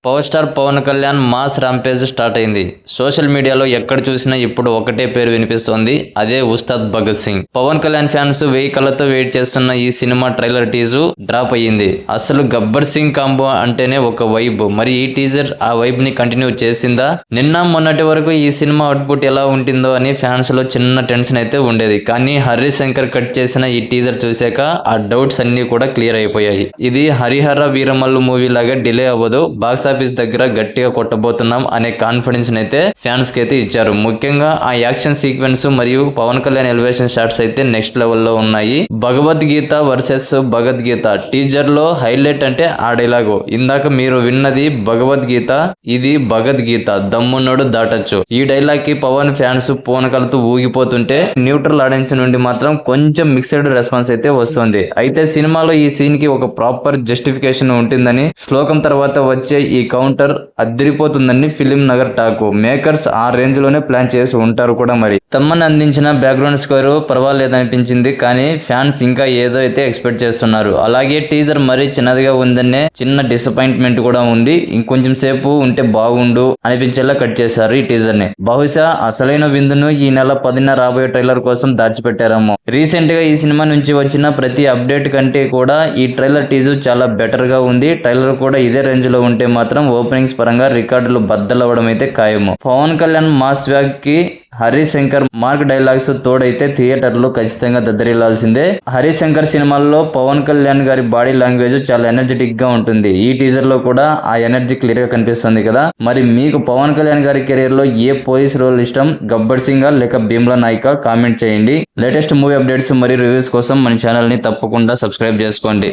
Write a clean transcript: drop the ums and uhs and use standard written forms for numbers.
Power star Pawan Kalyan mass rampage start అయింది. Social మీడియాలో ఎక్కడ చూసినా ఇప్పుడు ఒకటే పేరు వినిపిస్తోంది, అదే ఉస్తాద్ భగత్ సింగ్. పవన్ కళ్యాణ్ ఫ్యాన్స్ 1000 కళ్ళతో వెయిట్ చేస్తున్న ఈ సినిమా ట్రైలర్ టీజర్ డ్రాప్ అయ్యింది. అసలు గబ్బర్ సింగ్ కాంబో అంటేనే ఒక వైబ్, మరి ఈ టీజర్ ఆ వైబ్ ని కంటిన్యూ చేసిందా? నిన్న మొన్నటి వరకు ఈ సినిమా అవుట్పుట్ ఎలా ఉంటుందో అని ఫ్యాన్స్ లో చిన్న టెన్షన్ అయితే ఉండేది. కానీ హరి శంకర్ కట్ చేసిన ఈ టీజర్ చూశాక ఆ డౌట్స్ అన్ని కూడా క్లియర్ అయిపోయాయి. ఇది హరిహర వీరమల్లు మూవీ లాగా డిలే అవ్వదు, బాక్స్ ఆఫీస్ దగ్గర గట్టిగా కొట్టబోతున్నాం అనే కాన్ఫిడెన్స్ అయితే ఫ్యాన్స్ కి అయితే ఇచ్చారు. ముఖ్యంగా ఆ యాక్షన్ సీక్వెన్స్ మరియు పవన్ కళ్యాణ్ ఎలివేషన్ షాట్స్ అయితే నెక్స్ట్ లెవెల్లో ఉన్నాయి. భగవద్గీత వర్సెస్ భగవద్గీత టీజర్ లో హైలైట్ అంటే ఆ డైలాగు. ఇందాక మీరు విన్నది భగవద్గీత, ఇది భగవద్గీత, దమ్మున్నోడు దాటొచ్చు. ఈ డైలాగ్ కి పవన్ ఫ్యాన్స్ పూనకలతో ఊగిపోతుంటే న్యూట్రల్ ఆడియన్స్ నుండి మాత్రం కొంచెం మిక్స్డ్ రెస్పాన్స్ అయితే వస్తుంది. అయితే సినిమాలో ఈ సీన్ కి ఒక ప్రాపర్ జస్టిఫికేషన్ ఉంటుందని, శ్లోకం తర్వాత వచ్చే ఈ కౌంటర్ అదిరిపోతుందని ఫిలిం నగర్ టాకు. మేకర్స్ ఆ రేంజ్ లోనే ప్లాన్ చేసి ఉంటారు కూడా. మరి తమ్మని అందించిన బ్యాక్గ్రౌండ్ స్కోర్ పర్వాలేదనిపించింది, కానీ ఫ్యాన్స్ ఇంకా ఏదో అయితే ఎక్స్పెక్ట్ చేస్తున్నారు. అలాగే టీజర్ మరీ చిన్నదిగా ఉందనే చిన్న డిసప్పాయింట్మెంట్ కూడా ఉంది. ఇంకొంచెం సేపు ఉంటే బాగుండు అనిపించేలా కట్ చేశారు ఈ టీజర్ ని. బహుశా అసలైన విందును ఈ నెల 10న రాబోయే ట్రైలర్ కోసం దాచిపెట్టారేమో. రీసెంట్ గా ఈ సినిమా నుంచి వచ్చిన ప్రతి అప్డేట్ కంటే కూడా ఈ ట్రైలర్ టీజర్ చాలా బెటర్ గా ఉంది. ట్రైలర్ కూడా ఇదే రేంజ్ లో ఉంటే మాత్రం ఓపెనింగ్స్ పరంగా రికార్డులు బద్దలవ్వడం అయితే ఖాయము. పవన్ కళ్యాణ్ మాస్ వ్యాగ్ కి హరి శంకర్ మార్క్ డైలాగ్స్ తోడైతే థియేటర్లు ఖచ్చితంగా దద్దరిల్లాల్సిందే. హరి శంకర్ సినిమాల్లో పవన్ కళ్యాణ్ గారి బాడీ లాంగ్వేజ్ చాలా ఎనర్జెటిక్ గా ఉంటుంది. ఈ టీజర్ లో కూడా ఆ ఎనర్జీ క్లియర్ గా కనిపిస్తుంది కదా. మరి మీకు పవన్ కళ్యాణ్ గారి కెరీర్ లో ఏ పోలీస్ రోల్ ఇష్టం? గబ్బర్ సింగ్ లేక భీమ్లా నాయక? కామెంట్ చేయండి. లేటెస్ట్ మూవీ అప్డేట్స్ మరియు రివ్యూస్ కోసం మన ఛానల్ ని తప్పకుండా సబ్స్క్రైబ్ చేసుకోండి.